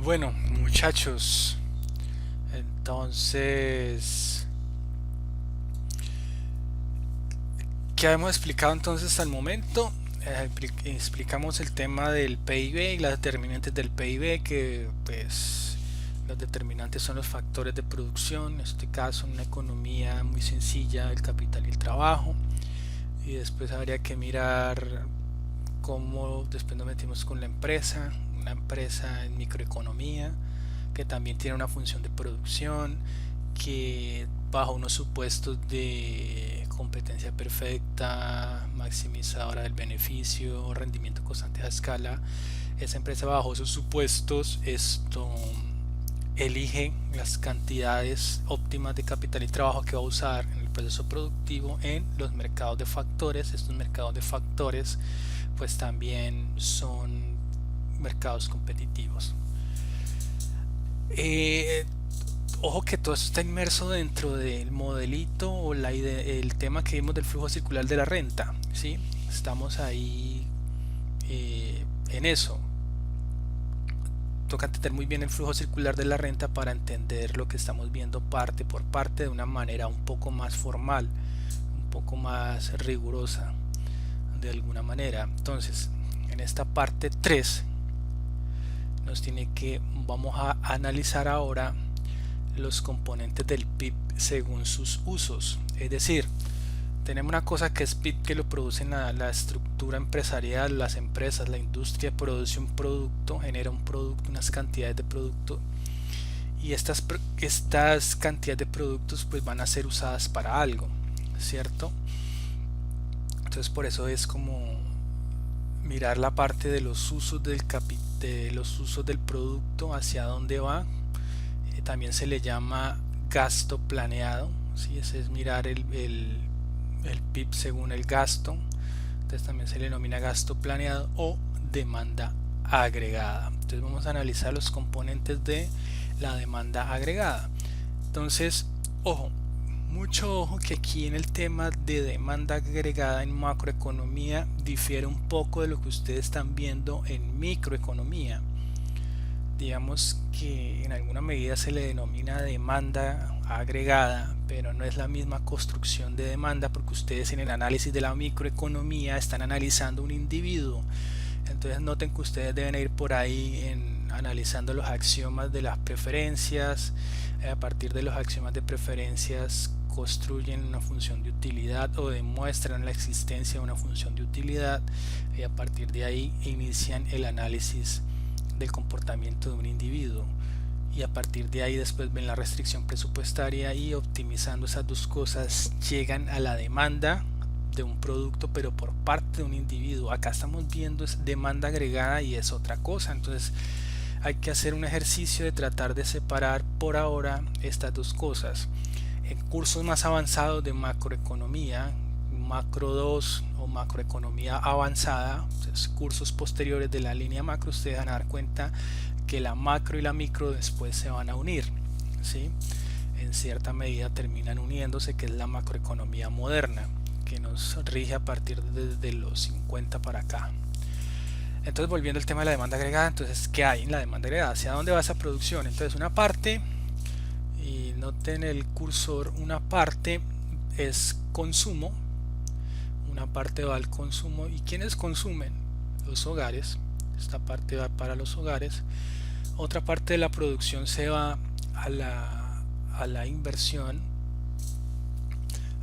Bueno, muchachos, entonces, ¿qué hemos explicado entonces hasta el momento? Explicamos el tema del PIB y las determinantes del PIB, que pues los determinantes son los factores de producción, en este caso en una economía muy sencilla, el capital y el trabajo. Y después habría que mirar cómo después nos metimos con la empresa, una empresa en microeconomía, que también tiene una función de producción, que bajo unos supuestos de competencia perfecta, maximizadora del beneficio, rendimiento constante a escala, esa empresa bajo esos supuestos elige las cantidades óptimas de capital y trabajo que va a usar en el proceso productivo en los mercados de factores. Estos mercados de factores pues también son mercados competitivos. Eh, Ojo que todo esto está inmerso dentro del modelito o el tema que vimos del flujo circular de la renta, ¿sí? Estamos ahí en eso. Toca entender muy bien el flujo circular de la renta para entender lo que estamos viendo parte por parte de una manera un poco más formal, un poco más rigurosa de alguna manera. Entonces, en esta parte 3 vamos a analizar ahora los componentes del PIB según sus usos. Es decir, tenemos una cosa que es PIB, que lo produce la estructura empresarial, las empresas, la industria produce un producto, genera un producto, unas cantidades de producto, y estas cantidades de productos pues van a ser usadas para algo, ¿cierto? Entonces por eso es como mirar la parte de los usos de los usos del producto, hacia dónde va. También se le llama gasto planeado, ¿sí? Ese es mirar el PIB según el gasto. Entonces también se le denomina gasto planeado o demanda agregada. Entonces vamos a analizar los componentes de la demanda agregada. Entonces, ojo, mucho ojo, que aquí en el tema de demanda agregada en macroeconomía difiere un poco de lo que ustedes están viendo en microeconomía. Digamos que en alguna medida se le denomina demanda agregada, pero no es la misma construcción de demanda, porque ustedes en el análisis de la microeconomía están analizando un individuo. Entonces noten que ustedes deben ir por ahí analizando los axiomas de las preferencias. A partir de los axiomas de preferencias construyen una función de utilidad o demuestran la existencia de una función de utilidad, y a partir de ahí inician el análisis del comportamiento de un individuo, y a partir de ahí después ven la restricción presupuestaria, y optimizando esas dos cosas llegan a la demanda de un producto, pero por parte de un individuo. Acá estamos viendo es demanda agregada y es otra cosa. Entonces hay que hacer un ejercicio de tratar de separar por ahora estas dos cosas. En cursos más avanzados de macroeconomía, macro 2 o macroeconomía avanzada, pues cursos posteriores de la línea macro, ustedes van a dar cuenta que la macro y la micro después se van a unir, ¿sí? En cierta medida terminan uniéndose, que es la macroeconomía moderna, que nos rige a partir de los 50 para acá. Entonces, volviendo al tema de la demanda agregada, entonces, ¿qué hay en la demanda agregada? ¿Hacia dónde va esa producción? Entonces, una parte, y noten el cursor, una parte es consumo, una parte va al consumo. ¿Y quiénes consumen? Los hogares. Esta parte va para los hogares. Otra parte de la producción se va a la inversión.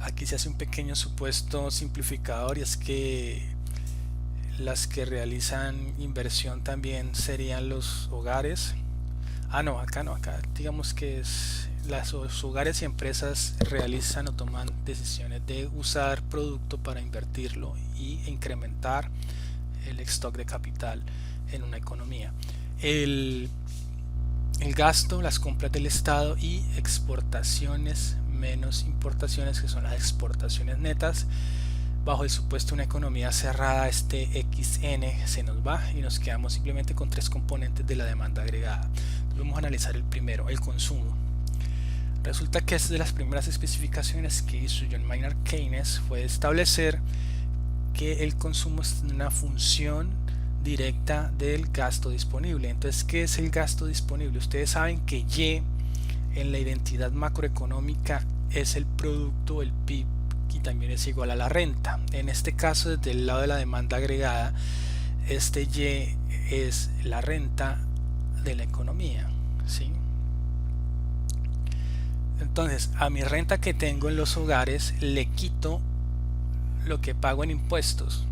Aquí se hace un pequeño supuesto simplificador, y es que las que realizan inversión también serían los hogares. No, acá no, acá digamos que los hogares y empresas realizan o toman decisiones de usar producto para invertirlo y incrementar el stock de capital en una economía. El gasto, las compras del Estado y exportaciones menos importaciones, que son las exportaciones netas. Bajo el supuesto de una economía cerrada, este XN se nos va y nos quedamos simplemente con tres componentes de la demanda agregada. Entonces vamos a analizar el primero, el consumo. Resulta que es de las primeras especificaciones que hizo John Maynard Keynes fue establecer que el consumo es una función directa del gasto disponible. Entonces, ¿qué es el gasto disponible? Ustedes saben que Y en la identidad macroeconómica es el producto, el PIB, y también es igual a la renta. En este caso, desde el lado de la demanda agregada, este Y es la renta de la economía, ¿sí? Entonces, a mi renta que tengo en los hogares le quito lo que pago en impuestos.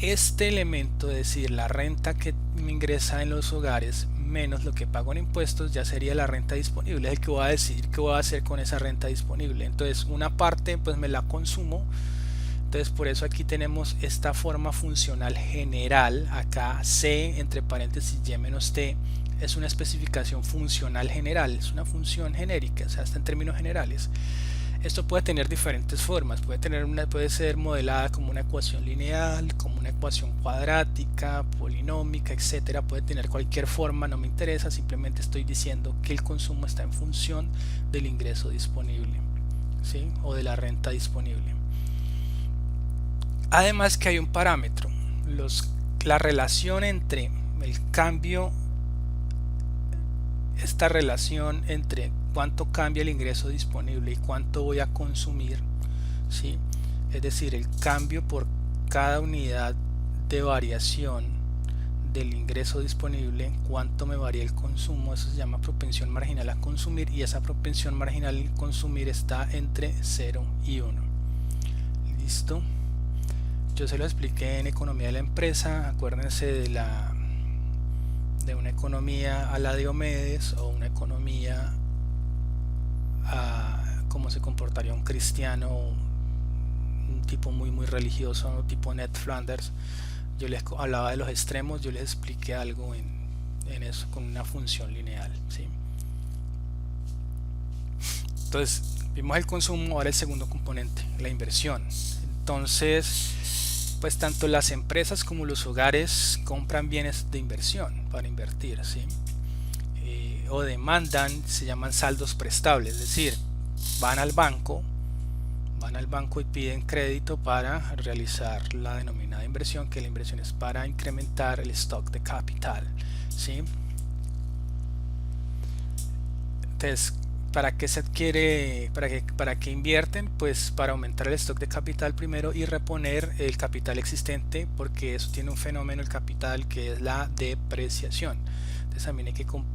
Este elemento, es decir, la renta que me ingresa en los hogares menos lo que pago en impuestos, ya sería la renta disponible. Es el que voy a decir qué voy a hacer con esa renta disponible. Entonces, una parte pues me la consumo. Entonces, por eso aquí tenemos esta forma funcional general. Acá C entre paréntesis Y menos T es una especificación funcional general, es una función genérica, o sea, está en términos generales. Esto puede tener diferentes formas, puede ser modelada como una ecuación lineal, como una ecuación cuadrática, polinómica, etcétera. Puede tener cualquier forma, no me interesa, simplemente estoy diciendo que el consumo está en función del ingreso disponible, ¿sí? O de la renta disponible. Además que hay un parámetro, la relación entre el cambio, esta relación entre cuánto cambia el ingreso disponible y cuánto voy a consumir, ¿sí? Es decir, el cambio por cada unidad de variación del ingreso disponible, cuánto me varía el consumo, eso se llama propensión marginal a consumir, y esa propensión marginal a consumir está entre 0 y 1. ¿Listo? Yo se lo expliqué en economía de la empresa. Acuérdense de una economía a la Diomedes, o una economía a cómo se comportaría un cristiano, un tipo muy religioso, tipo Ned Flanders. Yo les hablaba de los extremos, yo les expliqué algo en eso con una función lineal, ¿sí? Entonces vimos el consumo, ahora el segundo componente, la inversión. Entonces, pues tanto las empresas como los hogares compran bienes de inversión para invertir, ¿sí? O demandan, se llaman saldos prestables, es decir, van al banco y piden crédito para realizar la denominada inversión, que la inversión es para incrementar el stock de capital, ¿sí? Entonces, ¿para qué se adquiere, para qué invierten? Pues para aumentar el stock de capital primero y reponer el capital existente, porque eso tiene un fenómeno el capital que es la depreciación. Entonces también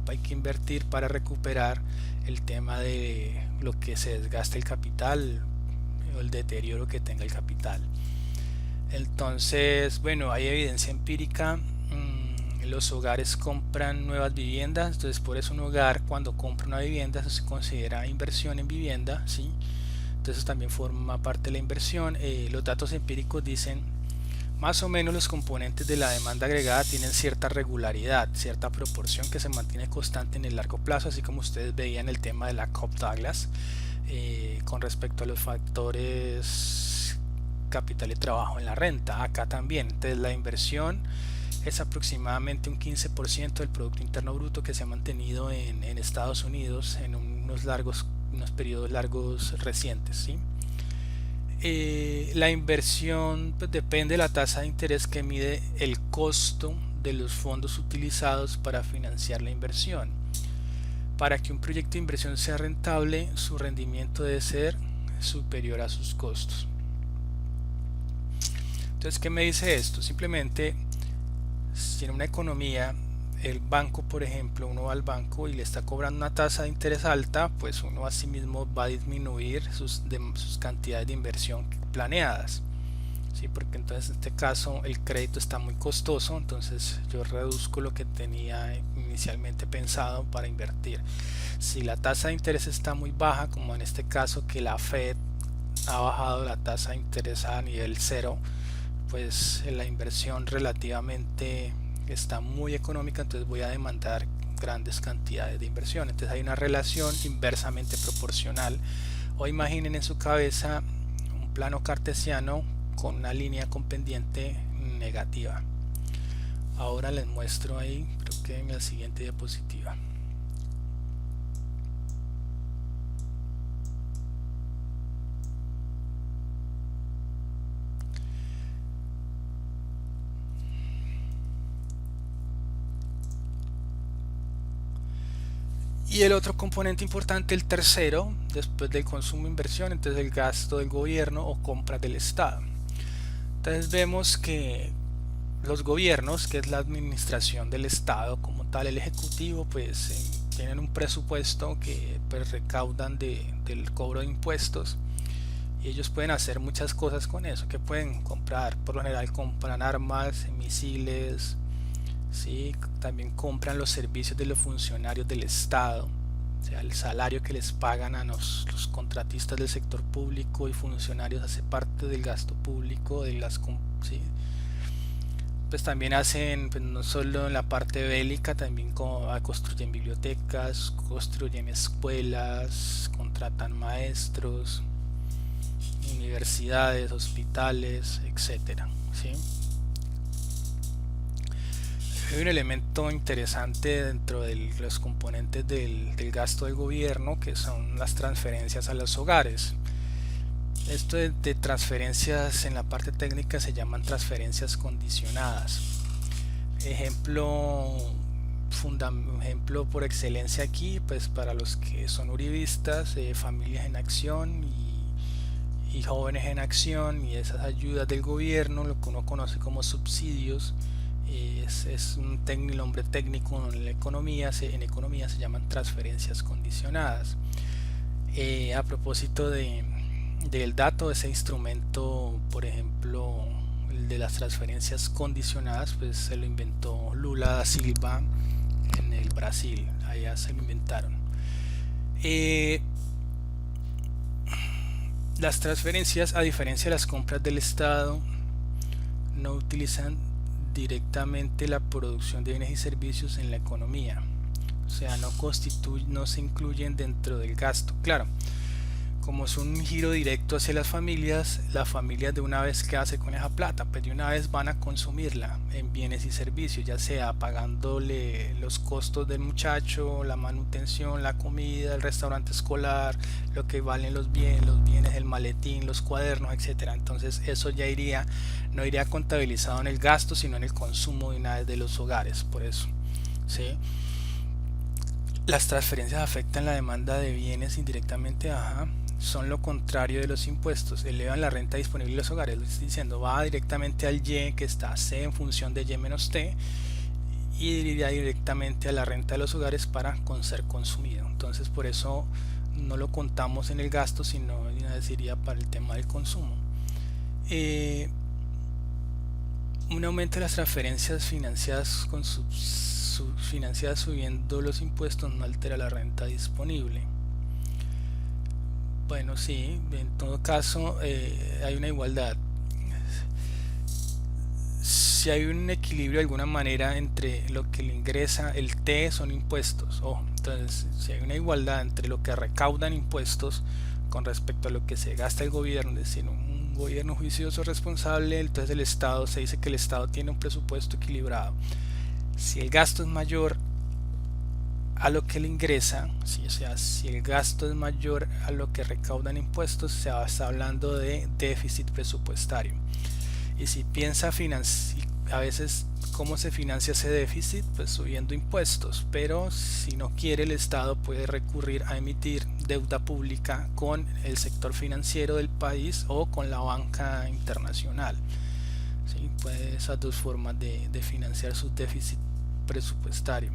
hay que invertir para recuperar el tema de lo que se desgasta el capital o el deterioro que tenga el capital. Entonces, bueno, hay evidencia empírica. Los hogares compran nuevas viviendas, entonces por eso un hogar cuando compra una vivienda eso se considera inversión en vivienda, ¿sí? Entonces también forma parte de la inversión. Los datos empíricos dicen más o menos los componentes de la demanda agregada tienen cierta regularidad, cierta proporción que se mantiene constante en el largo plazo, así como ustedes veían el tema de la Cobb-Douglas con respecto a los factores capital y trabajo en la renta. Acá también, entonces la inversión es aproximadamente un 15% del Producto Interno Bruto que se ha mantenido en Estados Unidos en unos periodos largos recientes, ¿sí? La inversión pues, depende de la tasa de interés que mide el costo de los fondos utilizados para financiar la inversión. Para que un proyecto de inversión sea rentable, su rendimiento debe ser superior a sus costos. Entonces, ¿qué me dice esto? Simplemente, si en una economía el banco, por ejemplo, uno va al banco y le está cobrando una tasa de interés alta, pues uno asimismo va a disminuir sus cantidades de inversión planeadas, ¿sí? Porque entonces en este caso el crédito está muy costoso, entonces yo reduzco lo que tenía inicialmente pensado para invertir. Si la tasa de interés está muy baja, como en este caso que la Fed ha bajado la tasa de interés a nivel cero, pues la inversión relativamente está muy económica, entonces voy a demandar grandes cantidades de inversión. Entonces hay una relación inversamente proporcional, o imaginen en su cabeza un plano cartesiano con una línea con pendiente negativa. Ahora les muestro ahí, creo que en la siguiente diapositiva. Y el otro componente importante, el tercero, después del consumo e inversión, entonces el gasto del gobierno o compras del Estado. Entonces vemos que los gobiernos, que es la administración del Estado como tal, el ejecutivo, pues tienen un presupuesto que pues recaudan del cobro de impuestos, y ellos pueden hacer muchas cosas con eso, que pueden comprar, por lo general compran armas, misiles, ¿sí? También compran los servicios de los funcionarios del Estado, o sea, el salario que les pagan a los contratistas del sector público y funcionarios hace parte del gasto público, ¿sí? Pues también hacen, pues no solo en la parte bélica, también construyen bibliotecas, construyen escuelas, contratan maestros, universidades, hospitales, etcétera, ¿sí? Hay un elemento interesante dentro de los componentes del gasto del gobierno, que son las transferencias a los hogares. Esto de transferencias en la parte técnica se llaman transferencias condicionadas. Ejemplo por excelencia aquí, pues para los que son uribistas, Familias en Acción y Jóvenes en Acción, y esas ayudas del gobierno, lo que uno conoce como subsidios, es un nombre técnico en economía se llaman transferencias condicionadas. A propósito del dato de ese instrumento, por ejemplo, el de las transferencias condicionadas, pues se lo inventó Lula da Silva en el Brasil, allá se lo inventaron. Las transferencias, a diferencia de las compras del Estado, no utilizan directamente la producción de bienes y servicios en la economía, o sea, no se incluyen dentro del gasto. Claro, como es un giro directo hacia las familias de una vez, ¿qué hace con esa plata? Pues de una vez van a consumirla en bienes y servicios, ya sea pagándole los costos del muchacho, la manutención, la comida, el restaurante escolar, lo que valen los bienes, el maletín, los cuadernos, etcétera. Entonces eso ya no iría contabilizado en el gasto, sino en el consumo de una vez de los hogares. Por eso, ¿sí? Las transferencias afectan la demanda de bienes indirectamente, son lo contrario de los impuestos, elevan la renta disponible de los hogares, lo estoy diciendo, va directamente al Y, que está C en función de Y menos T, y iría directamente a la renta de los hogares para ser consumido. Entonces por eso no lo contamos en el gasto, sino iría para el tema del consumo. Un aumento de las transferencias financiadas subiendo los impuestos no altera la renta disponible. Bueno, sí, en todo caso hay una igualdad. Si hay un equilibrio de alguna manera entre lo que le ingresa, el T son impuestos. Entonces, si hay una igualdad entre lo que recaudan impuestos con respecto a lo que se gasta el gobierno, es decir, un gobierno juicioso, responsable, entonces el Estado, se dice que el Estado tiene un presupuesto equilibrado. Si el gasto es mayor a lo que le ingresa, ¿sí? O sea, si el gasto es mayor a lo que recaudan impuestos, se está hablando de déficit presupuestario. Y si piensa a veces cómo se financia ese déficit, pues subiendo impuestos, pero si no quiere, el Estado puede recurrir a emitir deuda pública con el sector financiero del país o con la banca internacional, ¿sí? Pues esas dos formas de financiar su déficit presupuestario.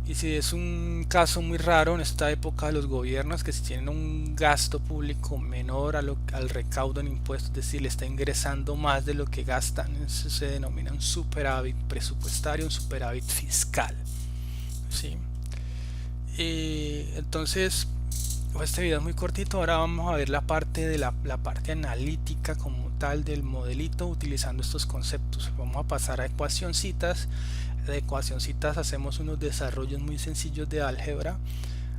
Y si es un caso muy raro en esta época de los gobiernos, que si tienen un gasto público menor al recaudo en impuestos, es decir, le está ingresando más de lo que gastan, eso se denomina un superávit presupuestario, un superávit fiscal, ¿sí? Entonces, este video es muy cortito. Ahora vamos a ver la parte parte analítica como tal del modelito utilizando estos conceptos. Vamos a pasar a ecuacioncitas. De ecuacioncitas hacemos unos desarrollos muy sencillos de álgebra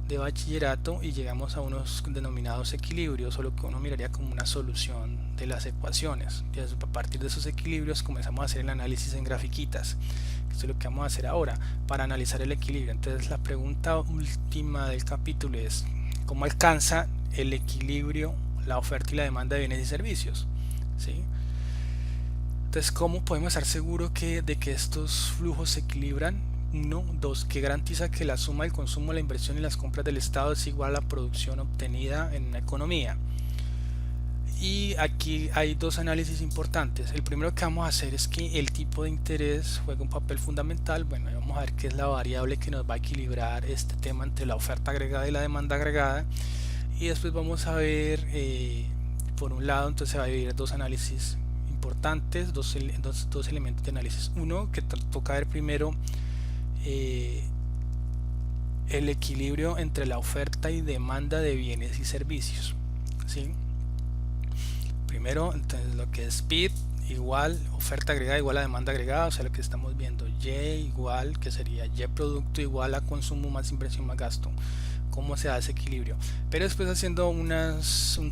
de bachillerato y llegamos a unos denominados equilibrios, o lo que uno miraría como una solución de las ecuaciones. Entonces, a partir de esos equilibrios comenzamos a hacer el análisis en grafiquitas. Esto es lo que vamos a hacer ahora para analizar el equilibrio. Entonces la pregunta última del capítulo es: ¿cómo alcanza el equilibrio la oferta y la demanda de bienes y servicios? ¿Sí? Entonces, ¿cómo podemos estar seguros de que estos flujos se equilibran? 1, 2, que garantiza que la suma del consumo, la inversión y las compras del Estado es igual a la producción obtenida en una economía. Y aquí hay dos análisis importantes. El primero que vamos a hacer es que el tipo de interés juega un papel fundamental. Bueno, vamos a ver qué es la variable que nos va a equilibrar este tema entre la oferta agregada y la demanda agregada. Y después vamos a ver, por un lado, entonces se va a dividir dos análisis importantes, dos elementos de análisis. Uno, que toca ver primero el equilibrio entre la oferta y demanda de bienes y servicios, ¿sí? Primero, entonces lo que es PIB igual oferta agregada igual a demanda agregada, o sea lo que estamos viendo, Y igual, que sería Y producto igual a consumo más inversión más gasto. Cómo se da ese equilibrio. Pero después, haciendo un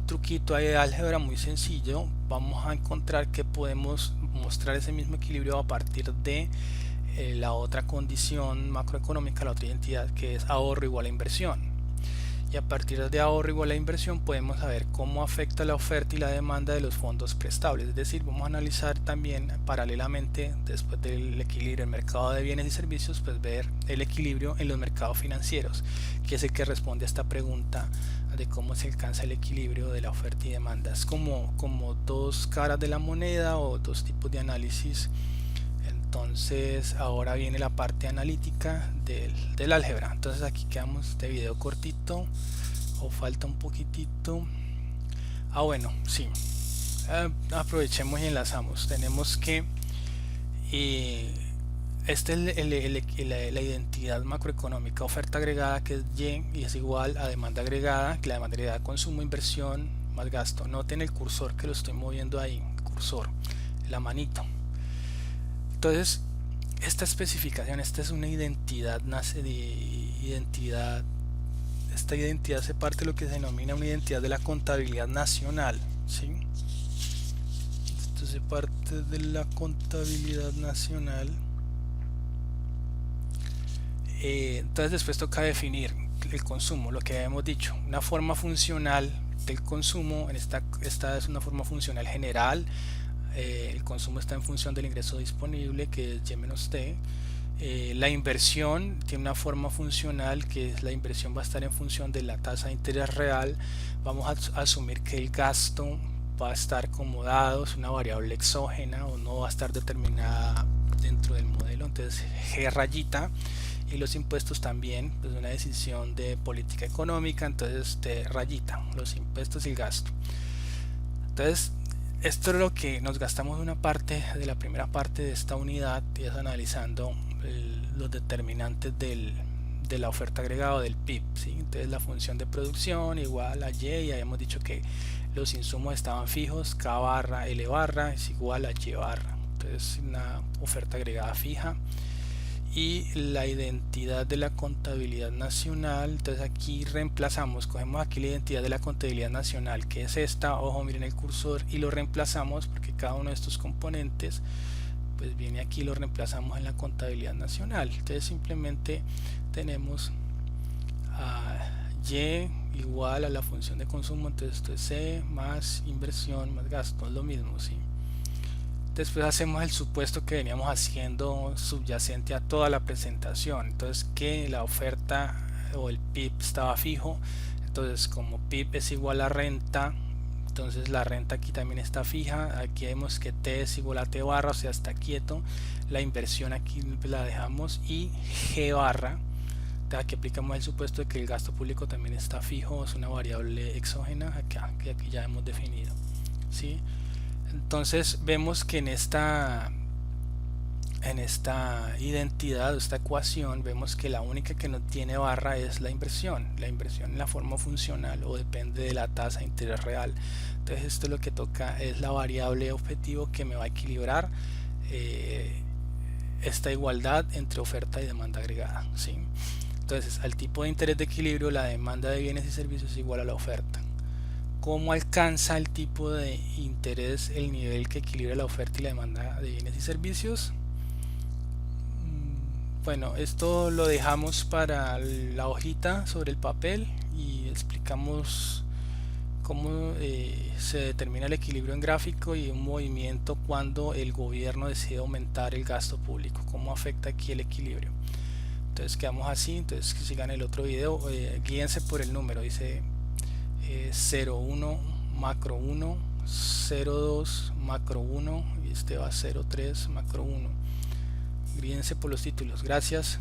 truquito ahí de álgebra muy sencillo, vamos a encontrar que podemos mostrar ese mismo equilibrio a partir de la otra condición macroeconómica, la otra identidad, que es ahorro igual a inversión. Y a partir de ahorro igual a inversión podemos saber cómo afecta la oferta y la demanda de los fondos prestables. Es decir, vamos a analizar también paralelamente, después del equilibrio en el mercado de bienes y servicios, pues ver el equilibrio en los mercados financieros, que es el que responde a esta pregunta de cómo se alcanza el equilibrio de la oferta y demanda. Es como dos caras de la moneda o dos tipos de análisis. Entonces ahora viene la parte analítica del álgebra. Entonces aquí quedamos de video cortito, o falta un poquitito. Bueno, sí, aprovechemos y enlazamos. Tenemos que esta es la identidad macroeconómica, oferta agregada, que es Y es igual a demanda agregada, que la demanda agregada consumo, inversión más gasto. Noten el cursor que lo estoy moviendo ahí, cursor, la manito. Entonces, esta especificación, esta es una identidad, esta identidad hace parte de lo que se denomina una identidad de la contabilidad nacional, ¿sí? Esto hace parte de la contabilidad nacional. Entonces después toca definir el consumo, lo que habíamos dicho, una forma funcional del consumo. Esta es una forma funcional general. El consumo está en función del ingreso disponible, que es Y menos T. La inversión tiene una forma funcional, que es la inversión va a estar en función de la tasa de interés real. Vamos a asumir que el gasto va a estar como dado, es una variable exógena o no va a estar determinada dentro del modelo, entonces G rayita. Y los impuestos también, pues una decisión de política económica, entonces T rayita, los impuestos y el gasto. Entonces esto es lo que nos gastamos una parte de la primera parte de esta unidad, y es analizando los determinantes de la oferta agregada del PIB, ¿sí? Entonces la función de producción igual a Y, ya habíamos dicho que los insumos estaban fijos, K barra L barra es igual a Y barra, entonces una oferta agregada fija. Y la identidad de la contabilidad nacional, entonces aquí reemplazamos, cogemos aquí la identidad de la contabilidad nacional, que es esta, ojo, miren el cursor, y lo reemplazamos porque cada uno de estos componentes pues viene aquí, lo reemplazamos en la contabilidad nacional. Entonces simplemente tenemos a Y igual a la función de consumo, entonces esto es C más inversión más gasto, es lo mismo, ¿sí? Después hacemos el supuesto que veníamos haciendo subyacente a toda la presentación, entonces que la oferta o el PIB estaba fijo. Entonces como PIB es igual a renta, entonces la renta aquí también está fija. Aquí vemos que T es igual a T barra, o sea está quieto. La inversión aquí la dejamos, y G barra, aquí aplicamos el supuesto de que el gasto público también está fijo, es una variable exógena acá, que aquí ya hemos definido, ¿sí? Entonces vemos que en esta identidad, esta ecuación, vemos que la única que no tiene barra es la inversión en la forma funcional, o depende de la tasa de interés real. Entonces esto lo que toca es la variable objetivo que me va a equilibrar esta igualdad entre oferta y demanda agregada, ¿sí? Entonces al tipo de interés de equilibrio, la demanda de bienes y servicios es igual a la oferta. ¿Cómo alcanza el tipo de interés el nivel que equilibra la oferta y la demanda de bienes y servicios? Bueno, esto lo dejamos para la hojita sobre el papel, y explicamos cómo se determina el equilibrio en gráfico y un movimiento cuando el gobierno decide aumentar el gasto público, cómo afecta aquí el equilibrio. Entonces quedamos así. Entonces que sigan el otro video, guíense por el número, dice 01 macro 1, 02 macro 1 y este va 03 macro 1. Guíense por los títulos. Gracias.